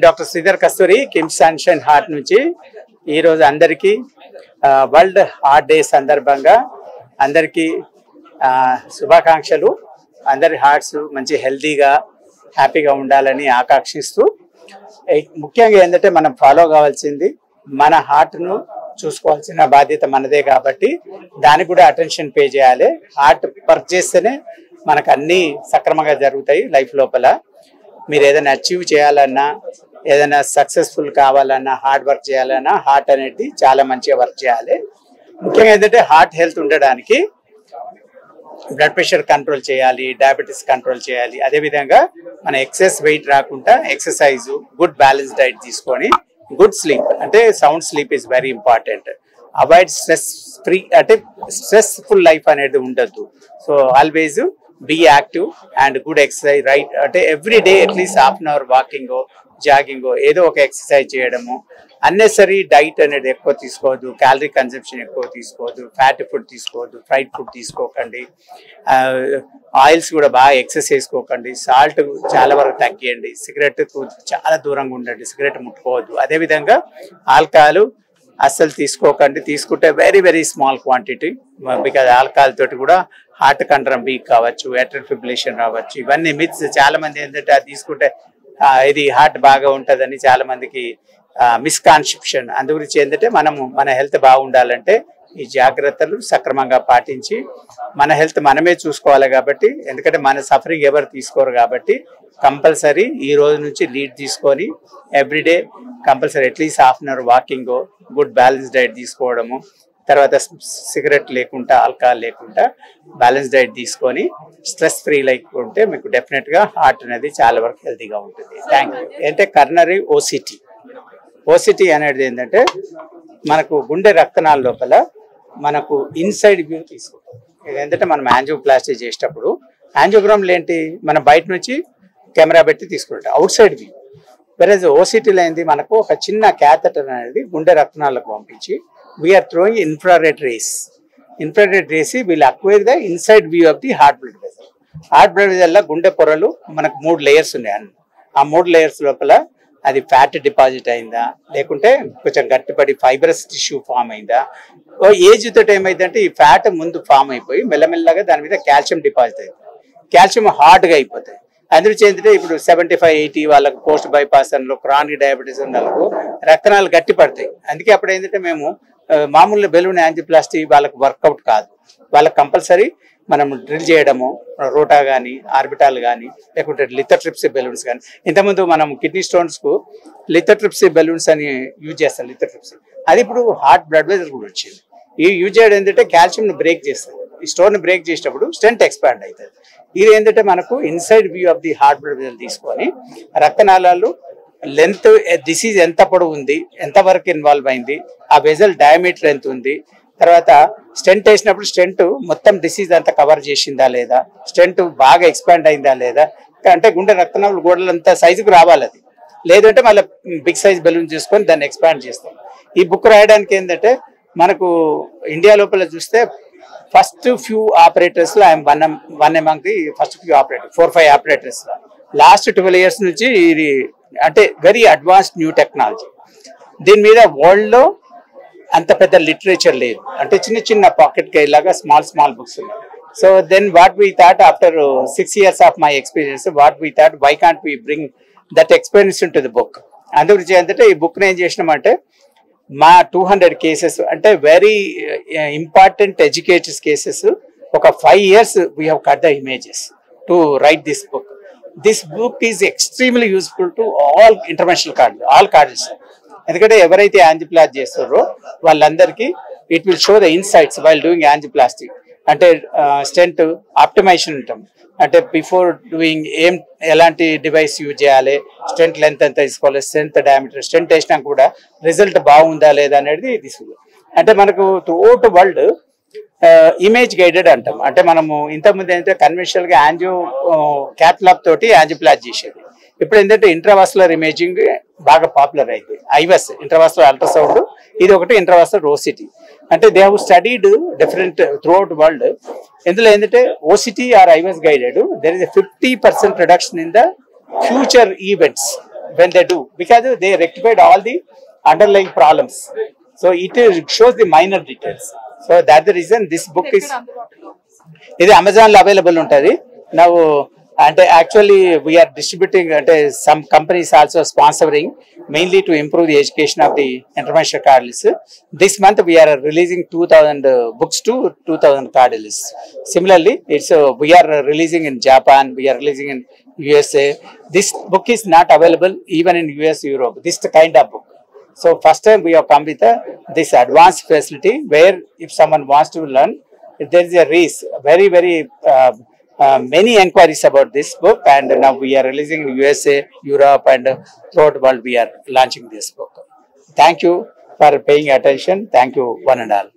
Doctor Sridhar కస్తూరి KIMS sunshine heart నుంచి ఈరోజు అందరికీ వరల్డ్ హార్ట్ డే సందర్భంగా అందరికీ శుభాకాంక్షలు. అందరి హార్ట్స్ మంచి హెల్తీగా హ్యాపీగా ఉండాలని ఆకాంక్షిస్తూ, ముఖ్యంగా ఏంటంటే మనం ఫాలో కావాల్సింది మన హార్ట్ను చూసుకోవాల్సిన బాధ్యత మనదే కాబట్టి దానికి కూడా అటెన్షన్ పే చేయాలి. హార్ట్ వర్క్ చేస్తేనే మనకు అన్నీ సక్రమంగా జరుగుతాయి లైఫ్ లోపల. మీరు ఏదైనా అచీవ్ చేయాలన్నా, ఏదైనా సక్సెస్ఫుల్ కావాలన్నా, హార్డ్ వర్క్ చేయాలన్నా హార్ట్ అనేది చాలా మంచిగా వర్క్ చేయాలి. ముఖ్యంగా ఏంటంటే హార్ట్ హెల్త్ ఉండడానికి బ్లడ్ ప్రెషర్ కంట్రోల్ చేయాలి, డయాబెటీస్ కంట్రోల్ చేయాలి. అదేవిధంగా మన ఎక్సెస్ వెయిట్ రాకుండా ఎక్సర్సైజ్, గుడ్ బ్యాలెన్స్ డైట్ తీసుకొని గుడ్ స్లీప్, అంటే sound sleep is very important. Avoid stress free, అంటే స్ట్రెస్ఫుల్ లైఫ్ అనేది ఉండద్దు. So always be active and good exercise, right, అంటే every day at least half an hour walking, jogging, ఏదో ఒక exercise చేయడము. Unnecessary diet అనేది ఎక్కువ తీసుకోవద్దు, క్యాలరీ కన్సంప్షన్ ఎక్కువ తీసుకోవద్దు, ఫ్యాట్ ఫుడ్ తీసుకోవద్దు, ఫ్రైడ్ ఫుడ్ తీసుకోకండి, ఆయిల్స్ కూడా బాగా ఎక్సెస్ చేసుకోకండి, సాల్ట్ చాలా వరకు తగ్గియండి, సిగరెట్కు చాలా దూరంగా ఉండండి, సిగరెట్ ముట్టుకోవద్దు. అదేవిధంగా ఆల్కహాల్ అస్సలు తీసుకోకండి, తీసుకుంటే very very small quantity, because alcohol తోటి కూడా హార్ట్ కంట్రోల్ వీక్ కావచ్చు, ఎట్రల్ ఫిబ్రిలేషన్ రావచ్చు. ఇవన్నీ మిత్స్. చాలా మంది ఏంటంటే అది తీసుకుంటే ఇది హార్ట్ బాగా ఉంటుందని చాలా మందికి మిస్కాన్సెప్షన్. అందు గురించి ఏంటంటే మన హెల్త్ బాగుండాలంటే ఈ జాగ్రత్తలు సక్రమంగా పాటించి మన హెల్త్ మనమే చూసుకోవాలి. కాబట్టి ఎందుకంటే మన సఫరింగ్ ఎవరు తీసుకోరు కాబట్టి కంపల్సరీ ఈ రోజు నుంచి లీడ్ తీసుకొని everyday compulsory at least half an hour walking, good balance diet తీసుకోవడము, తర్వాత సిగరెట్ లేకుండా, ఆల్కహాల్ లేకుండా బ్యాలెన్స్ డైట్ తీసుకొని స్ట్రెస్ ఫ్రీ లైఫ్ ఉంటే మీకు డెఫినెట్గా హార్ట్ అనేది చాలా వరకు హెల్తీగా ఉంటుంది. Thank you. అంటే కర్నరీ ఓసిటీ అనేది ఏంటంటే మనకు గుండె రక్తనాళ లోపల మనకు ఇన్సైడ్ వ్యూ తీసుకుంటాం. ఏంటంటే మనం యాంజియోప్లాస్టీ చేసేటప్పుడు యాంజియోగ్రామ్లు ఏంటి, మనం బయట నుంచి కెమెరా పెట్టి తీసుకుంటాం, అవుట్ సైడ్ వ్యూ. వెరజ్ ఓసిటీలో ఏంటి, మనకు ఒక చిన్న క్యాథెటర్ అనేది గుండె రక్తనాళకు పంపించి we are throwing infrared rays will acquire the inside view of the heart blood vessel. Heart blood vessel లో గుండె పొరలు మనకు 3 లేయర్స్ ఉన్నాయి. ఆ 3 లేయర్స్ లోపల అది ఫ్యాట్ డిపాజిట్ అయిందా, లేకుంటే కొంచెం గట్టిపడి ఫైబరస్ టిష్యూ ఫామ్ అయిందా, ఏజ్ తోటి ఏమైందంటే ఈ ఫ్యాట్ ముందు ఫామ్ అయిపోయి మెల్లమెల్లగా దాని మీద కాల్షియం డిపాజిట్ అవుతుంది, కాల్షియం హార్డ్గా అయిపోతాయి. అందులో ఏంటంటే ఇప్పుడు 75-80 వాళ్ళకు పోస్ట్ బైపాస్ అన్నలో, క్రానిక్ డయాబెటీస్ ఉన్న వాళ్ళకు రక్తనాలు గట్టి పడతాయి. అందుకే అప్పుడు ఏంటంటే మేము మామూలు బెలూన్ యాంజియోప్లాస్టీ వాళ్ళకు వర్కౌట్ కాదు. వాళ్ళకి కంపల్సరీ మనం డ్రిల్ చేయడము, రోటా కానీ, ఆర్బిటాల్ కానీ, లేకుంటే లిథోట్రిప్సీ బెలూన్స్ కానీ. ఇంతకుముందు మనం కిడ్నీ స్టోన్స్కు లిథోట్రిప్సీ బెలూన్స్ అని యూజ్ చేస్తాం. లిథోట్రిప్సీ అది ఇప్పుడు హార్ట్ బ్లడ్ వెసల్ కూడా వచ్చింది. ఈ యూజ్ చేయడం ఏంటంటే కాల్షియంని బ్రేక్ చేస్తుంది. ఈ స్టోన్ బ్రేక్ చేసేటప్పుడు స్టెంట్ ఎక్స్పాండ్ అవుతుంది. ఇది ఏంటంటే మనకు inside view of the heart blood vessel తీసుకొని రక్తనాళాలు లెంత్, డిసీజ్ ఎంత పొడవు ఉంది, ఎంతవరకు ఇన్వాల్వ్ అయింది, ఆ వెసల్ డయామీటర్ ఎంత ఉంది, తర్వాత స్టెంట్ వేసినప్పుడు స్టెంట్ మొత్తం డిసీజ్ అంతా కవర్ చేసిందా లేదా, స్టెంట్ బాగా ఎక్స్పాండ్ అయిందా లేదా, అంటే గుండె రక్తనాళాలు గోడలంత సైజుకు రావాలి. అది లేదంటే మళ్ళీ బిగ్ సైజ్ బెలూన్ చేసుకొని దాన్ని ఎక్స్పాండ్ చేస్తాం. ఈ బుక్ రాయడానికి ఏంటంటే మనకు ఇండియా లోపల చూస్తే ఫస్ట్ ఫ్యూ ఆపరేటర్స్ లో I'm one among the first few operator, 4-5 operators. Last 12 years నుంచి ఇది అంటే వెరీ అడ్వాన్స్డ్ న్యూ టెక్నాలజీ. దీని మీద వరల్డ్ లో అంత పెద్ద లిటరేచర్ లేదు, అంటే చిన్న చిన్న పాకెట్ గైడ్ లాగా స్మాల్ బుక్స్ ఉన్నాయి. So then what we thought after 6 years of my experience, what we thought why can't we bring that experience into the book. అందుగురించి ఏంటంటే ఈ బుక్ ఏం చేసినామంటే మా 200 కేసెస్, అంటే వెరీ ఇంపార్టెంట్ ఎడ్యుకేటర్స్ కేసెస్, ఒక 5 years we have cut the images to right this book. This book is extremely useful to all international cards, all cards. ఎందుకంటే ఎవరైతే యాంజియోప్లాస్టీ చేస్తారో వాళ్ళందరికీ it will show the insights while doing angioplasty. అంటే stent optimisation ఉంటాం, అంటే before doing ఎలాంటి device use చేయాలి, stent length ఎంత తీసుకోవాలి, స్టెంట్ డయామీటర్, స్టెంట్ వేసినా కూడా రిజల్ట్ బాగుందా లేదా అనేది తీసుకుంది. అంటే మనకు త్రూఅవుట్ వరల్డ్ ఇమేజ్ గైడెడ్ అంటాం. అంటే మనము ఇంతకుముందు ఏంటంటే కన్వెన్షనల్ గా యాంజియో క్యాట్లాబ్ తోటి యాంజియోప్లాస్టీ చేసేది. ఇప్పుడు ఏంటంటే ఇంట్రావాస్కులర్ ఇమేజింగ్ బాగా పాపులర్ అయింది. ఐవస్ ఇంట్రావాస్కులర్ అల్ట్రాసౌండ్, ఇది ఒకటి ఇంట్రావాస్కులర్ ఓసిటీ. అంటే they have studied different throughout world. ఇందులో ఏంటంటే OCT or IVUS guided there is 50% reduction in the future events when they do, because they rectified all the underlying problems. So it shows the minor details. So that the reason this book is, ఇది Amazon లో available ఉంటుంది. Now అంటే actually we are distributing, అంటే some companies also sponsoring mainly to improve the education of the international cardiologist. This month we are releasing 2000 books to 2000 cardiologists. Similarly, we are releasing in Japan, we are releasing in USA. This book is not available even in US, Europe. This is the kind of book. So first time we have come with this advanced facility where if someone wants to learn, there is a race, very many inquiries about this book, and now we are releasing in USA, Europe, and throughout the world we are launching this book. Thank you for paying attention. Thank you one and all.